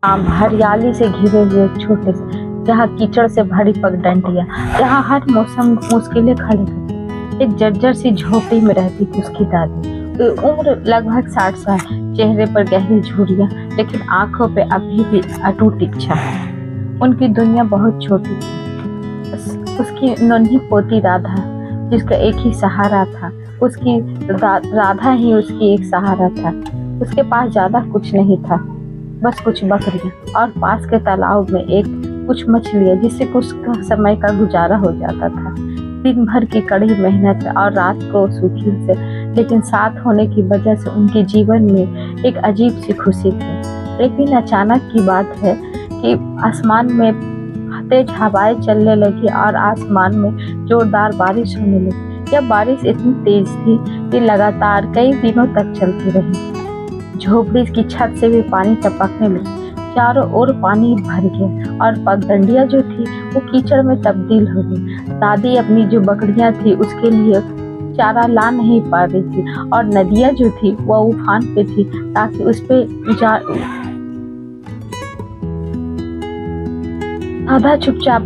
हरियाली से घिरे हुए छोटे से, जहाँ कीचड़ से भरी पगडंडियां, जहाँ हर मौसम मुश्किलें खड़ी करती। एक जर्जर सी झोपड़ी में रहती थी उसकी दादी। उम्र लगभग 60 साल, चेहरे पर गहरी झुर्रियां, लेकिन आंखों पे अभी भी अटूट इच्छा। उनकी दुनिया बहुत छोटी थी। उसकी नन्ही पोती राधा, जिसका एक ही सहारा था, उसकी राधा ही उसकी एक सहारा था। उसके पास ज्यादा कुछ नहीं था, बस कुछ बकरियां और पास के तालाब में कुछ मछलियां, जिससे कुछ समय का गुजारा हो जाता था। दिन भर की कड़ी मेहनत और रात को सूखी से, लेकिन साथ होने की वजह से उनके जीवन में एक अजीब सी खुशी थी। एक दिन अचानक की बात है कि आसमान में तेज हवाएं चलने लगी और आसमान में जोरदार बारिश होने लगी। यह बारिश इतनी तेज थी कि लगातार कई दिनों तक चलती रही। झोपड़ी की छत से भी पानी टपकने लगी, चारों ओर पानी भर गया और पगडंडियां जो थी वो कीचड़ में तब्दील हो गई। दादी अपनी जो बकरियां थी उसके लिए चारा ला नहीं पा रही थी और नदियां जो थी वो उफान पे थी, ताकि उस पे राधा चुपचाप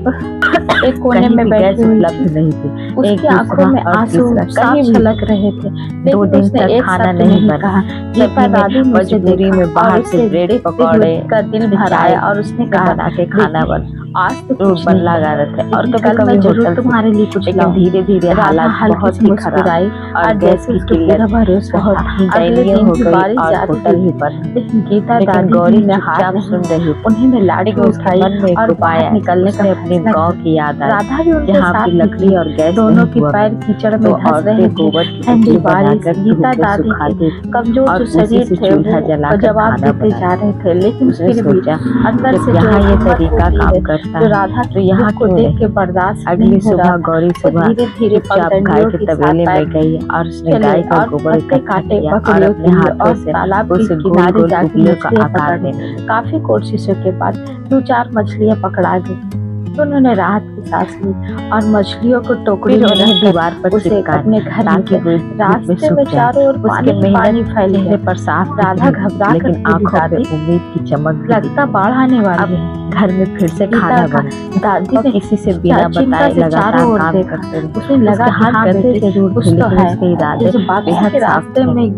एक कोने में बैठी हुई थी। उसकी आंखों में आंसू साफ छलक रहे थे, लेकिन उसने एक खाना नहीं कहा। पर दादी मजबूरी में बाहर से ब्रेड पकौड़े का दिल भर आया और उसने कहा के खाना बन आज तो कुछ बन लगा रहे थे और कभी जरूर तुम्हारे लिए कुछ लाऊं। धीरे धीरे हालात बहुत ही मुस्कुराई और जैसे उसके पूरा भरोसा था। अगले दिन की बारिश होटल ही पर, लेकिन गीता दादी गौरी ने हाथ सुन रही। उन्होंने लाड़ी को उठाई और बाहर निकलने का अपने गांव की याद आई। राधा भी उनके साथ लकड़ी और गैस दोनों की पैर कीचड़ में धंस रहे थे। ठंडी बारिश गीता दादी के कमजोर जो शरीर थे वो जवाब देते जा रहे थे, लेकिन फिर भी अंदर से यहाँ ये तरीका काम करता है। राधा तो यहाँ को देख के बर्दाश्त अगली सुबह गौरी सुबह धीरे धीरे गाय के तबेले में गई और उसने गाय का गोबर काटे और अपने हाथों से तालाब के किनारे जाकर मछलियां पकड़ने। काफी कोशिशों के बाद 2-4 मछलियां पकड़ा गई। तो उन्होंने राहत की सांस ली और मछलियों को टोकरी में दीवार पर चिपका अपने घर के रास्ते में चारों ओर पानी फैले पर साफ। राधा घबरा कर आंखों में उम्मीद की चमक, लगता बाढ़ आने वाली है। घर में फिर से खाना बना। दादी ने किसी से बिना बताए लगातार काम करते रहे। उसे लगा हाँ बेटे जरूर कुछ तो है। बेहद रास्ते में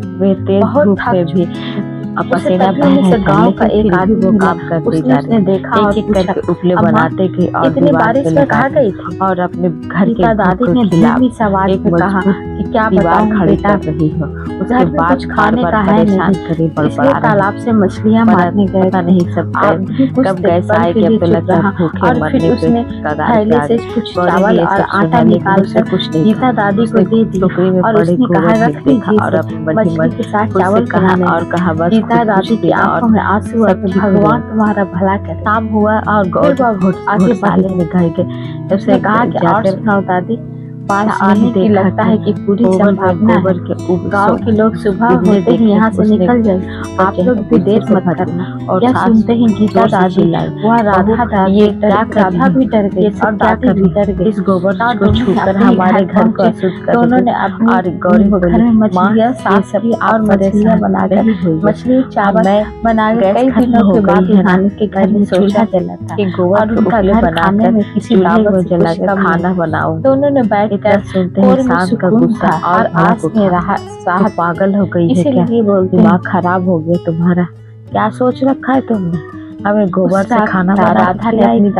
बहुत थक भी पसीना बहने से गांव का एक आदमी वो काम करते जा रहे। देखा और एक करके उपले बनाते गए और इतनी बारिश में कहा गई थी और अपने घर के दादी ने धीमी सवाल में कहा कि क्या बताऊं खड़ी कर रही हो। उसके बाद खाने का है नहीं, इसलिए तालाब से मछलियां मारने गए। नहीं सकते कब गैस आए कि अब तो लगता है भूखे मरने पे थैले से कुछ चावल और आटा निकाल कर कुछ गीता दादी को दे दी और उसने कहा रख लीजिए और मछली के साथ चावल बनाने और कहा बस गीता दादी की आंखों में आंसू आए। भगवान तुम्हारा भला करे। शाम हुआ और गौर आगे साले में घर गए। उसने कहा कि और सुनाओ दादी, बाढ़ आने की लगता है कि पूरी संभावना है। गांव के लोग सुबह होते ही यहाँ से निकल जाए, आप लोग भी देर मत करना। और यह सुनते ही गीता दादी वह राधा भी डर गई और दादी भी डर गई। इस गोबर को छूकर हमारे घर को अशुद्ध कर दोनों ने अपनी गौरी घर में मछलियाँ साफ सब्जी और मछलियाँ बनाकर मछली चावल बना के कई दिनों के बाद नानी के घर में चूल्हा जला था कि गोबर उनका घर बनाने में किसी को जलाकर खाना बनाओ। दोनों ने बैठ सुनते हैं सांस का गुस्सा और आस में रहा साह पागल हो गई है। क्या दिमाग खराब हो गया तुम्हारा? क्या सोच रखा है तुमने? हमें गोबर से खाना राधा ने अपनी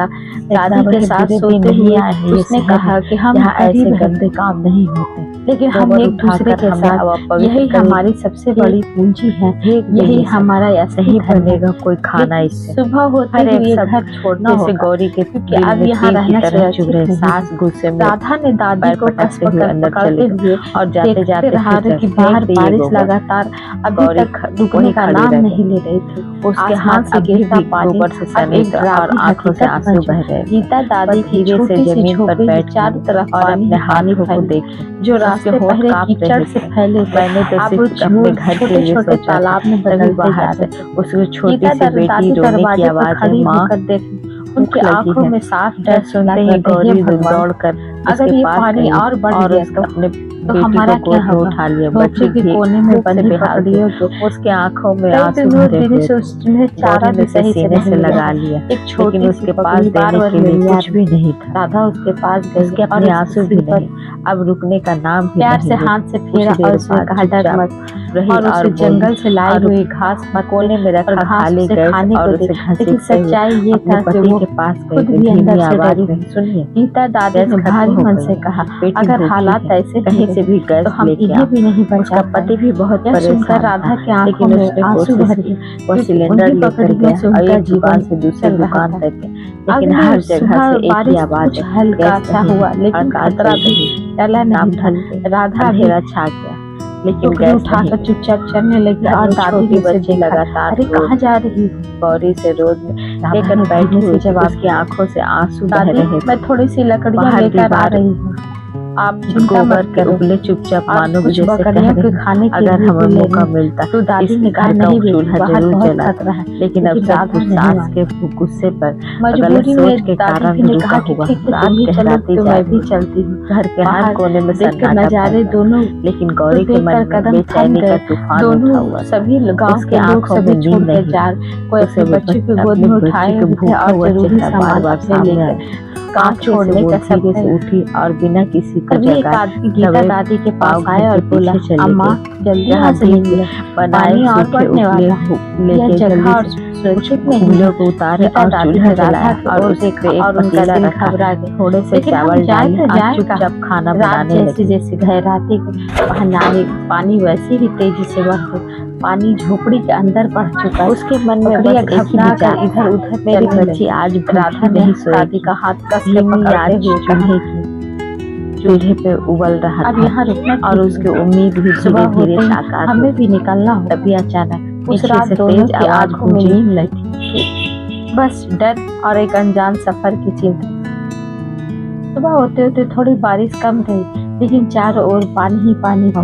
दादी के साथ सोते ही उसने कहा कि हम ऐसे गंदे काम नहीं होते, लेकिन हम एक दूसरे के साथ, यही हमारी सबसे बड़ी पूंजी है, यही हमारा ऐसा ही बनेगा कोई खाना। इससे सुबह होते ही घर छोड़ना होगा गौरी के, क्योंकि अब यहाँ रहना सुरक्षित है। सास गुस्से में राधा ने दादी को कस पकड़ते हुए और जाते जाते रहा कि बाहर बारिश लगातार अभी तक रुकने का नाम नहीं ले रही थी। उसके हाथ से गिरता पानी से समेत और आंखों से आंसू बह रहे। गीता दादी धीरे से जमीन पर बैठ चारों तरफ और अपने हानि को देखी जो रास्ते पहले कीचड़ से फैले। मैंने तो सिर्फ अपने घर के लिए सोचा, तालाब में बदल बाहर से उसकी छोटी सी बेटी रोने की आवाज मां उनकी आंखों में साफ डर सुनते ही गौरी दौड़ कर अगर ये पानी और बढ़ गया तो अपने तो बेटी हमारा को क्या गोद में होगा? उठा लिया, झोपड़ी बच्चे के भी कोने में भूख से बंधी बेहाल पकड़ी थे, हो तो उसके आंखों में कई आंसू दिनों भरे दिन हुए से थे। उसमें चारा गौरी भी ने उसे सही से सीने नहीं से मिला लगा था। लिया, एक लेकिन छोटी सी उसके पास पगड़ी बार देने बार के लिए मिल कुछ भी नहीं था। राधा उसके पास गई उसके और अपने उसके आंसू भी सिर पर नहीं, अब रुकने का नाम भी प्यार नहीं से लिए। हाथ से कुछ फेरा देर और उसने बाद कहा डर चुपचाप मत, रही और उसे बोली, जंगल से लाई और हुई घास कोने में और रखा घास खाली उसे गैस खाने और को दी। उसे लेकिन घसीटते हुए सच्चाई ये अपने था कि पति वो के पास गई खुद तो भी अंदर धीमी से आवाज डरी में, थी। सुनिए गीता दादी गैस ने खत्म भारी हो मन गई से है, कहा, बेटी अगर भूखी हालात है, ऐसे कहीं से भी गैस तो हम लेके इन्हें आओ। भी नहीं उसका बचा पति भी बहुत यह सुनकर परेशान राधा था, की आंखों लेकिन में उसने आंसू कोशिश भर की। गए, वो क्योंकि सिलेंडर उन्हीं लेकर पकड़ियों गया से और उनका एक दुकान से जीवन दूसरी चल रहा दुकान था। तक गए, लेकिन अगली हर जगह सुबह से एक ही बारिश आवाज कुछ है, हल्का गैस सा नहीं। हुआ, लेकिन हड़ताल खतरा चल रही, टला नाम नहीं था। ढल गए, राधा भी अंधेरा छा गया, लेकिन टुकड़ी गैस उठाकर नहीं। चुपचाप चलने लगी घर और में दादी छोटी ने उसे बच्ची देखा। लगातार अरे कहाँ जा रही हो? गौरी से रोज लेकर ने बैठी धीमे से हुई थी, जवाब उसकी आंखों से आंसू बह दादी, रहे थे। मैं थोड़ी सी लकड़ियाँ बाहर लेकर आ दीवार रही हूँ, आप चिंता गोबर मत के करो। उबले चुपचाप और मानो कुछ जैसे कह बकरियों रहे के हैं, खाने के अगर लिए हमें भी मौका लेनी। मिलता तो दादी इस ने कहा, घर का नहीं बेटी, चूल्हा बाहर जरूर बहुत जलाता, खतरा है। लेकिन अब सब राधा कुछ नहीं सास मानी। के गुस्से पर गलत मजबूरी में सोच के दादी कारण भी ने रुका कहा कि हुआ। ठीक है, रात तुम भी चलो कहलाती तो जा मैं भी रही, चलती हूँ। घर के हर बाहर कोने में देख कर सन्नाटा नजारे फैला, दोनों लेकिन गौरी के मन में कदम थम बेचैनी का गए। तूफान उठा दोनों हुआ था। सभी गांव उसके के लोग आंखों सभी में छोड़ नींद कर नहीं जा कोई उसे अपने बच्चे को गोद अपने में बच्चे उठाए को हुए थे भूखा और हुआ जरूरी चेहरा सामान बार-बार अपने सामने लेकर काम आंखें से छोड़ने वो का धीरे सब से उठी और बिना किसी को तभी एक जगाए आदमी गीता दबे दादी के पास पाँव आया और घर के बोला, पीछे चले अम्मा गए। जल्दी जहाँ यहाँ से दीप निकले, बनाए पानी और सूखे बढ़ने उबले वाला है। यह लेके जगह जल्दी और से सुरक्षित नहीं उबलों है। को उतारे गीता और दादी चूल्हा ने राधा जलाया की और ओर उस देखा पे एक और उनका पतीला दिल रखा, घबरा गया। थोड़े से लेकिन हम चावल जाए डाले तो और जाए चुपचाप खाना रात बनाने जैसे लगे। जैसे गहराती पहनाए पानी वैसे ही तेजी से बढ़ते, पानी झोपड़ी के अंदर बढ़ चुका है। उसके मन में बकरियां बस एक ही घबरा विचार कर इधर उधर मेरी चलने बच्ची लगी। आज राधा भूखी ने नहीं दादी सोएगी। का हाथ कस के धीमी पकड़ते आंच हुए कहा, चूल्हे की चूल्हे पे उबल रहा अब था यहाँ रुकना और ठीक उसकी नहीं। उम्मीद भी सुबह धीरे धीरे होते ही साकार हमें हुई। भी निकलना होगा। तभी अचानक उस पीछे रात से दोनों तेज की आवाज आंखों में गूंजी। नींद नहीं थी, बस डर और एक अनजान सफर की चिंता। सुबह होते होते थोड़ी बारिश कम रही, लेकिन चारों ओर पानी ही पानी था।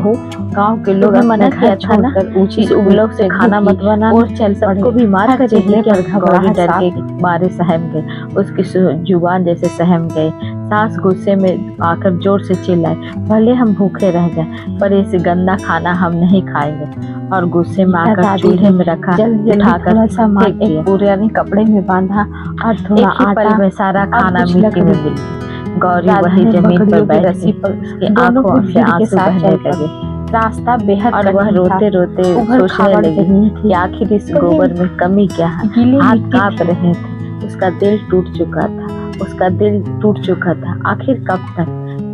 गांव के लोग मना किया था ना, ऊंची उबलों से खाना मत बनाना और चल सबको भी मार कर चेहरे पर घबराहट डर के मारे सहम गए, उसकी जुबान जैसे सहम गए। सास गुस्से में आकर जोर से चिल्लाए, भले हम भूखे रह जाएं, पर इस गंदा खाना हम नहीं खाएंगे। और गुस्से में आकर चूल्हे में रखा उठाकर फेंक दिया। पुराने कपड़े में बांधा और थोड़ा आटा में सारा खाना मिट्टी में मिल गया। गौरी वही जमीन पर बैठी, उसकी आंखों से आंसू बहने लगे। रास्ता बेहद और वह रोते रोते सोचने लगी कि आखिर इस गोबर में कमी क्या है। हाथ कांप रहे थे, उसका दिल टूट चुका था, उसका दिल टूट चुका था। आखिर कब तक,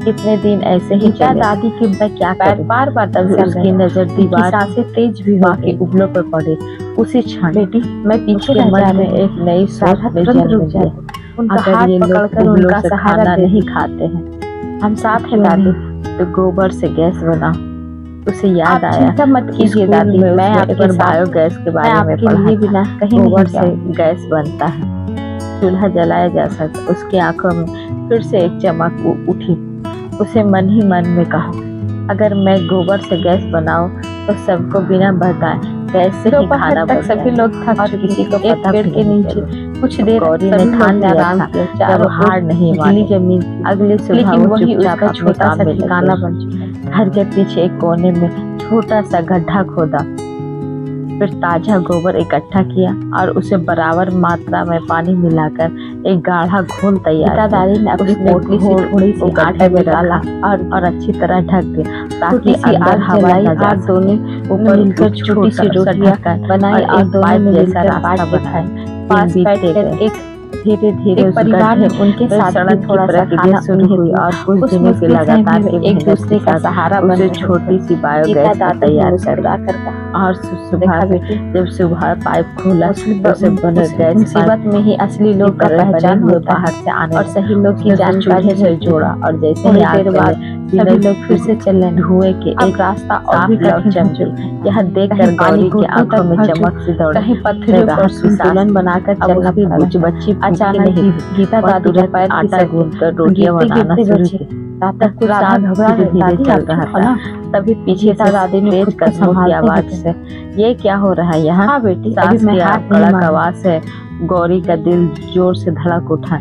कितने दिन ऐसे ही चले। दादी की मैं क्या करूं? बार बार तभी उसकी नजर दीवार सांसें तेज भी माँ के उबलों पर पड़े। उसी क्षण बेटी मैं पीछे उसके रह जा मन में रही एक नई सोच में जन्म लिया। उनका अगर हाथ ये लोग पकड़कर उबलों उनका से सहारा खाना दे नहीं खाते हैं, हम साथ हैं दादी। तो गोबर से गैस बनाओ। उसे याद आया, चिंता मत कीजिए स्कूल दादी, में मैं उसने आपके एक बार साथ बायोगैस के बारे में आपके पढ़ा लिए था। बिना कहीं गोबर नहीं से जाऊंगी। गैस बनता है, चूल्हा जलाया जा सकता। उसकी आंखों में फिर से एक चमक उठी। उसे मन ही मन में कहा, अगर मैं गोबर से गैस बनाऊं तो सबको बिना बताए गैस से ही खाना तक सभी लोग थक और किसी को एक पता पेड़ भी के नहीं नीचे चला। कुछ देर गौरी ने सभी ठान लोग लिया आराम था किया। जब चारों हार नहीं गीली मानी। जमीन थी, अगले सुबह लेकिन वो वही चुपचाप उसका अपने छोटा काम सा में लग ठिकाना गई। बन चुका। घर के पीछे एक कोने में छोटा सा गड्ढा खोदा, फिर ताजा गोबर इकट्ठा किया और उसे बराबर मात्रा में पानी मिलाकर एक गाढ़ा घोल तैयार किया। दादी ने अपनी पोटली से थोड़ी सी आटे में डाला और अच्छी तरह ढक दिया ताकि अंदर आग हवा जलाई न जा और सके। दोनों ऊपर मिलकर छोटी सी रोटियां बनाई और दोनों पाइप ने जैसा मिलकर रास्ता बांट के बनाया। खाए। पास दिन बीतते बैठकर गए। एक धीरे धीरे उस परिवार में गड्ढे उनके में साथ सड़क की थोड़ा सा प्रक्रिया खाना शुरू हुई और कुछ उस दिनों की मुश्किल लगातार समय की में एक मेहनत दूसरे के का साथ सहारा उसे बन छोटी सी बायोगैस तैयार कर और सुबह जब सुबह पाइप खोला तो उसे बने गैस मुसीबत में ही असली लोग का पहचान होता बाहर से आने और सही लोग की जानकारी से जोड़ा और जैसे ही थोड़ी देर बाद सभी लोग फिर से चलने धुएं के एक रास्ता और भी कठिन चमचे। यह देखकर गौरी की आंखों में चमक सी दौड़ी। कहीं पत्थरों पर संतुलन बनाकर चलना पड़ा। कुछ बच्ची अचानक गीता दादी के पैर आटा गूंथकर रोटियां बनाना शुरू की। तब कुछ घबरा धीरे चल रहा था, तभी पीछे से दादी ने तेज कदमों की आवाज से, ये क्या हो रहा है यहाँ? हाँ बेटी, सास की कड़क आवाज से गौरी का दिल जोर से धड़क उठा।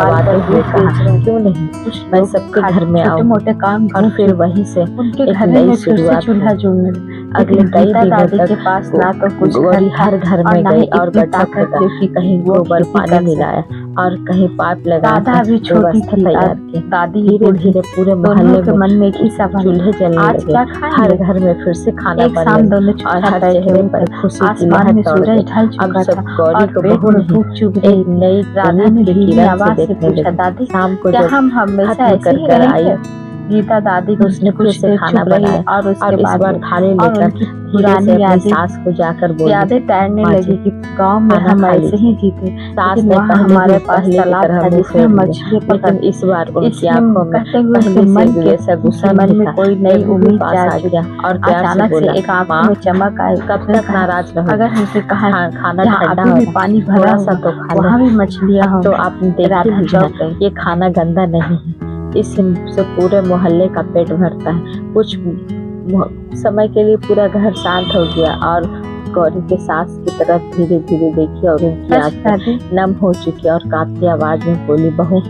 दबाते हुए कहा, क्यों नहीं, मैं सबके घर में छोटे आऊँ मोटे काम और फिर वहीं से उनके एक घर नई में फिर से शुरुआत चूल्हा हो। जोड़ने लगे। अगले कई गीता दिनों दादी के तक पास ना तो कुछ गौरी घर था हर घर और में ना गई ही और इतनी गड्ढा ताकत खोदा, थी कि कहीं वो गोबर खेती पानी कर सके। मिलाया और कहीं पाइप राधा लगाकर भी छोटी व्यवस्था थी तैयार और की। दादी धीरे बूढ़ी, धीरे पूरे दोनों मोहल्ले के में मन में एक ही सवाल, चूल्हे जलने आज लगे। क्या हर खाएंगे। घर में फिर से खाना एक बनने शाम लगा दोनों और चुपचाप हर बैठे चेहरे हुए पर थे। खुशी की आसमान लहर में दौड़ सूरज गई। ढल अब चुका सब था गौरी और को पेट बहू में नहीं, भूख चुभ रही एक थी। नई राधा ने उम्मीद की धीमी किरण से आवाज से देखने पूछा, लगी। दादी शाम को क्या जब हम हमेशा खत्म ऐसे कर ही कर आई रहेंगे। गीता दादी तो उसने फिर कुछ से देर खाना चुप रही बनाया और उसके और इस बाद बार थाली और लेकर उनकी धीरे से पुरानी अपनी यादें सास को जाकर बोली, यादें तैरने माँ लगी जी कि गांव में खाना हम खा ऐसे ही लीजिए। जीते, सास लेकिन ने वहाँ पहले हमारे भी पास पहले की तालाब तरह था मुंह जिसमें फेर हम लिया, मछली लेकिन पकड़ते। इस बार उनकी इसलिए आंखों में कहते हुए पहले उसके से मन भी के वैसा गुस्सा मन नहीं में था। कोई नई जब उम्मीद पास जाग आ चुकी। गया और प्यार से अचानक से बोला, एक आंखों माँ में चमक आई। कब उसने तक कहा, नाराज रहोगे। अगर हमसे कहा खाना जहाँ ठंडा अभी भी होगा, पानी भरा थोड़ा सा हुआ तो खा लो। वहाँ भी मछलियाँ अब हों। तो आप देख राधा ही चौंक लिया, गई। ये खाना गंदा नहीं है, इससे पूरे मोहल्ले का पेट भरता है। कुछ समय के लिए पूरा घर शांत हो गया और गौरी के सास की तरफ धीरे धीरे देखी और उनकी आंखें नम हो चुकी और कांपती आवाज में बोली, बहू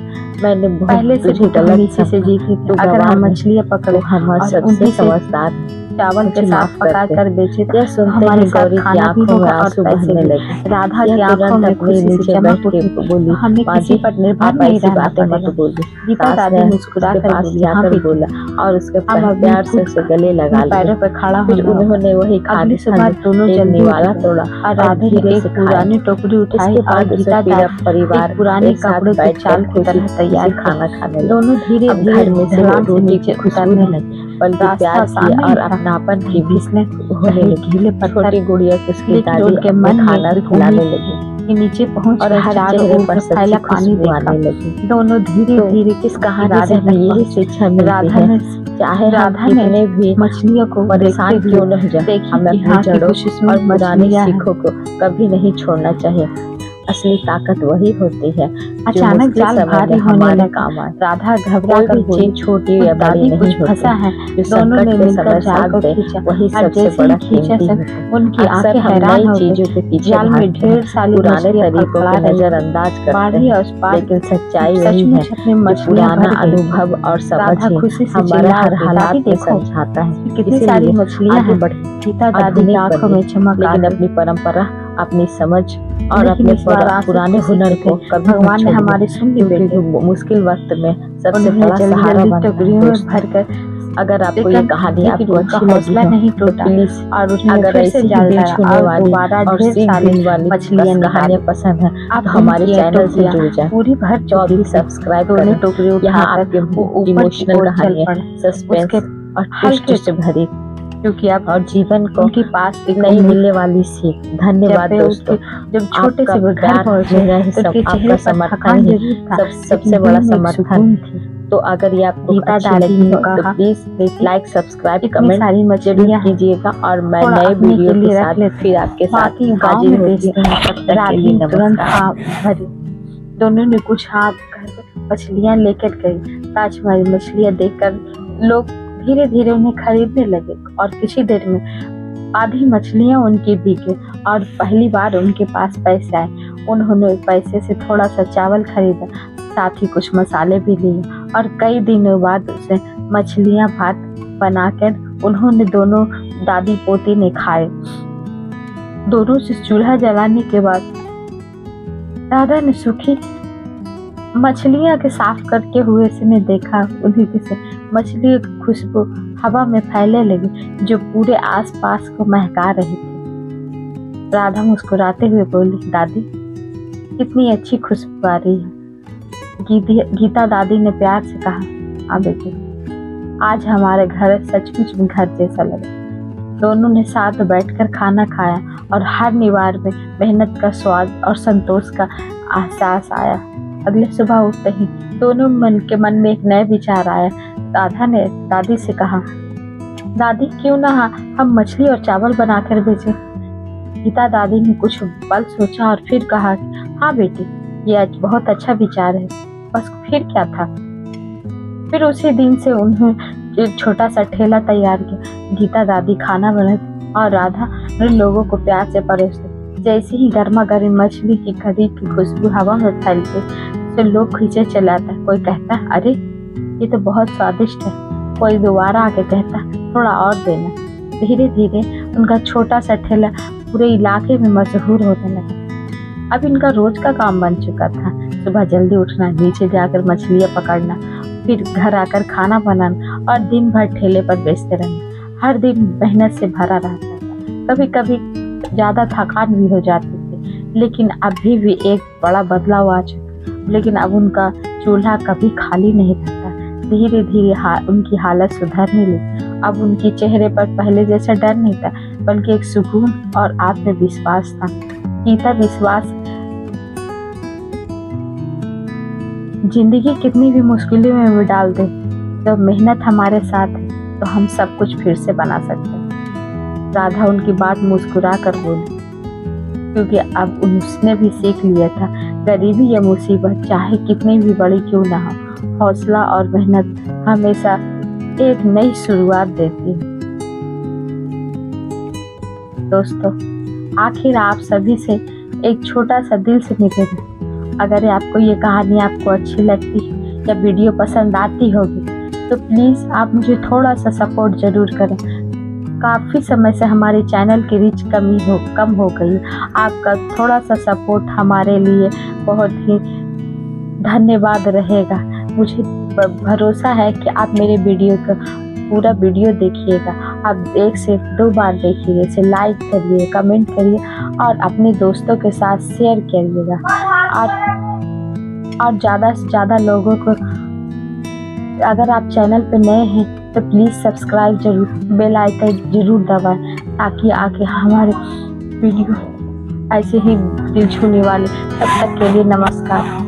मैंने पहले से तुझे गलत नीचे से जीती थी। अगर हम मछलियाँ पकड़े हमारे सबसे समझदार चावल के साथ पका कर बेचे यह सुनते हमारे ही साथ गौरी की खाना भी आंखों में होगा और आंसू पैसे बहने भी। लगे। राधा की यह आंखों तुरंत में अपने खुशी से नीचे चमक बैठ के उठी। बोली, हमें माँ किसी जी पर निर्भर आप नहीं ऐसी रहना बातें मत पड़ेगा। बोलिए। गीता सास दादी ने मुस्कुरा उसके कर पास बोली, जाकर हाँ बोला और उसके हम अभी प्यार से खुद उसे गले लगा लिया। पैरों पर खड़ा फिर होना। उन्होंने वही अगली खाली सुबह दोनों एक जल्दी निवाला उठ तोड़ा गए और और राधे ने धीरे एक से पुरानी टोकरी उठाई उसके और बाद उसे गीता पूरा दादी परिवार एक पुराने एक साथ कपड़े को बैठकर चाल की तरह खुशी तैयार से खाना खाने लगे। दोनों धीरे अब धीरे घर में से ढलान से रोटी नीचे की खुशबू उतरने नहीं लगे। बल्कि रास्ता प्यार आसान की नहीं और था। अपनापन की भी जिसने होने लगी। गीले पत्थर छोटी गुड़िया को उसकी लेकिन दादी उनके अपने मन में खाना एक खिलाने उम्मीद लगी के नीचे पहुंच और हर चारों चेहरे ओर पर फैला सच्ची पानी खुशबू देखा। आने लगी। दोनों धीरे धीरे इस कहानी से हमें यही शिक्षा मिलती है, चाहे हम कितने भी मछलियों को परेशान क्यों न हो जाए, हमें अपनी जड़ों और पुरानी सीखों को कभी नहीं छोड़ना चाहिए। असली ताकत वही होती है जो अचानक मुश्किल जाल समय भारी में होने हमारे लगा। काम आए। राधा घबरा कोई कर भी बोली, चीज छोटी या बड़ी दादी नहीं कुछ फंसा होती, है। जो दोनों संकट ने के मिलकर समय जाल साथ को दे खींचा वही और सबसे जैसे बड़ा ही खींचा कीमती सब होता है। उनकी अक्सर आंखें हम हैरान नई हो चीजों के गई। पीछे जाल में भागते ढेर हैं, सारी पुराने मछलियां तरीकों फड़फड़ा को रही थी। नजरअंदाज करते बाढ़ी हैं, और उस पार लेकिन सच्चाई वही है सचमुच अपने कि मछलियां पुराना भर गई थी। अनुभव और समझ राधा ही खुशी से हमारे चिल्ला हर उठी, हालात दादी में देखो समझाता है। कितनी सारी इसीलिए मछलियां आगे हैं। बढ़े, गीता दादी की आंखों में चमक आ लेकिन गई। अपनी परंपरा, अपनी समझ और लेकिन अपने इस बार आंसू पुराने खुशी हुनर के को थे। कभी भगवान ने मत छोड़िए, हमारी सुन ली बेटे। क्योंकि मुश्किल वक्त में सबसे उन्होंने बड़ा जल्दी सहारा जल्दी बनता है टोकरियों में दोस्त। भरकर अगर आपको ये कहानी आपको उनका अच्छी लगी हौसला हो नहीं तो टूटा प्लीज, और उसने अगर फिर से ऐसी जाल दिल डाला छूने और वाली दोबारा और ढेर सीख सारी देने वाली मछलियां कहानियां निकाली। पसंद है अब तो हमारे उनकी चैनल से टोकरियां जुड़ जाए पूरी भर तो चुकी अभी थी। सब्सक्राइब दोनों करें। टोकरी यहाँ उठाकर आपके वो ऊपर की इमोशनल ओर चल कहानियां, पड़े। सस्पेंस उसके और हल्के ट्विस्ट से भरी, क्योंकि अब और जीवन को उनके पास एक नई उम्मीद मिलने वाली सीख। धन्यवाद दोस्तों। जब छोटे आपका से वो घर प्यार पहुंचे मेरा ही तो सब उनके चेहरे आपका पर समर्थन थकान ही जरूर था, सबसे बड़ा समर्थन। थी। तो अगर ये आपको गीता अच्छी दादी लगी ने हो तो कहा, प्लीज लाइक, सब्सक्राइब, इतनी कमेंट सारी जरूर मछलियां कीजिएगा और मैं थोड़ा नए अपने वीडियो के के लिए रख साथ लेते फिर आपके साथ बाकी गांव हाजिर में होती बेचते हूँ। हैं। तब तक के राधी लिए तुरंत नमस्कार। भरी। दोनों ने कुछ हाथ घर मछलियां लेकर गई। ताजमहल मछलियां देखकर लोग धीरे धीरे उन्हें खरीदने लगे और कुछ देर में आधी मछलियां उनकी बिके और पहली बार उनके पास पैसे आए। उन्होंने पैसे से थोड़ा सा चावल खरीदा, साथ ही कुछ मसाले भी लिए और कई दिनों बाद उसे मछलियां भात बनाकर उन्होंने दोनों दादी पोती ने खाए। दोनों से चूल्हा जलाने के बाद राधा ने सूखी मछलियां के साफ करके हुए से ने देखा। उन्हीं से मछलियों की खुशबू हवा में फैलने लगी जो पूरे आसपास को महका रही थी। राधा मुस्कुराते हुए बोली, दादी कितनी अच्छी खुशबू आ रही है। गीता दादी ने प्यार से कहा, हाँ बेटी, आज हमारे घर सचमुच में घर जैसा लगा। दोनों ने साथ बैठकर खाना खाया और हर निवार में मेहनत का स्वाद और संतोष का एहसास आया। अगले सुबह उठते ही दोनों के मन में एक नया विचार आया। राधा ने दादी से कहा, दादी क्यों ना हम मछली और चावल बनाकर बेचें। गीता दादी ने कुछ पल सोचा और फिर कहा, हाँ बेटी, ये आज बहुत अच्छा विचार है। बस फिर क्या था। फिर उसी दिन से उन्होंने छोटा सा ठेला तैयार किया। गीता दादी खाना बनाती और राधा लोगों को प्यार से परोसती। जैसे ही गर्मा गर्म मछली की कढ़ी की खुशबू हवा में फैलती तो लोग खींचे चलाता। कोई कहता, अरे ये तो बहुत स्वादिष्ट है। कोई दोबारा आके कहता, थोड़ा और देना। धीरे धीरे उनका छोटा सा ठेला पूरे इलाके में मशहूर होने लगा। अब इनका रोज का काम बन चुका था। सुबह जल्दी उठना, नीचे जाकर मछलियाँ पकड़ना, फिर घर आकर खाना बनाना और दिन भर ठेले पर बेचते रहना। हर दिन मेहनत से भरा रहता था। कभी कभी ज़्यादा थकान भी हो जाती थी, लेकिन अभी भी एक बड़ा बदलाव आ चुका। लेकिन अब उनका चूल्हा कभी खाली नहीं रहता। धीरे धीरे उनकी हालत सुधरने लगी। अब उनके चेहरे पर पहले जैसा डर नहीं था, बल्कि एक सुकून और आत्मविश्वास था। गीता विश्वास जिंदगी कितनी भी मुश्किलों में भी डाल दे, जब मेहनत हमारे साथ है तो हम सब कुछ फिर से बना सकते हैं। राधा उनकी बात मुस्कुरा कर बोली, क्योंकि अब उसने भी सीख लिया था, गरीबी या मुसीबत चाहे कितनी भी बड़ी क्यों ना हो, हौसला और मेहनत हमेशा एक नई शुरुआत देती है। दोस्तों, आखिर आप सभी से एक छोटा सा दिल से निवेदन, अगर आपको ये कहानी आपको अच्छी लगती है या वीडियो पसंद आती होगी तो प्लीज़ आप मुझे थोड़ा सा सपोर्ट ज़रूर करें। काफ़ी समय से हमारे चैनल की रीच कम हो गई। आपका थोड़ा सा सपोर्ट हमारे लिए बहुत ही धन्यवाद रहेगा। मुझे भरोसा है कि आप मेरे वीडियो का पूरा वीडियो देखिएगा। आप एक से 2 बार देखिए, इसे लाइक करिए, कमेंट करिए और अपने दोस्तों के साथ शेयर करिएगा। और ज़्यादा से ज़्यादा लोगों को, अगर आप चैनल पे नए हैं तो प्लीज़ सब्सक्राइब जरूर, बेल आइकन जरूर दबाएं, ताकि आगे हमारे वीडियो ऐसे ही दिल छूने वाले। तब तक के लिए नमस्कार।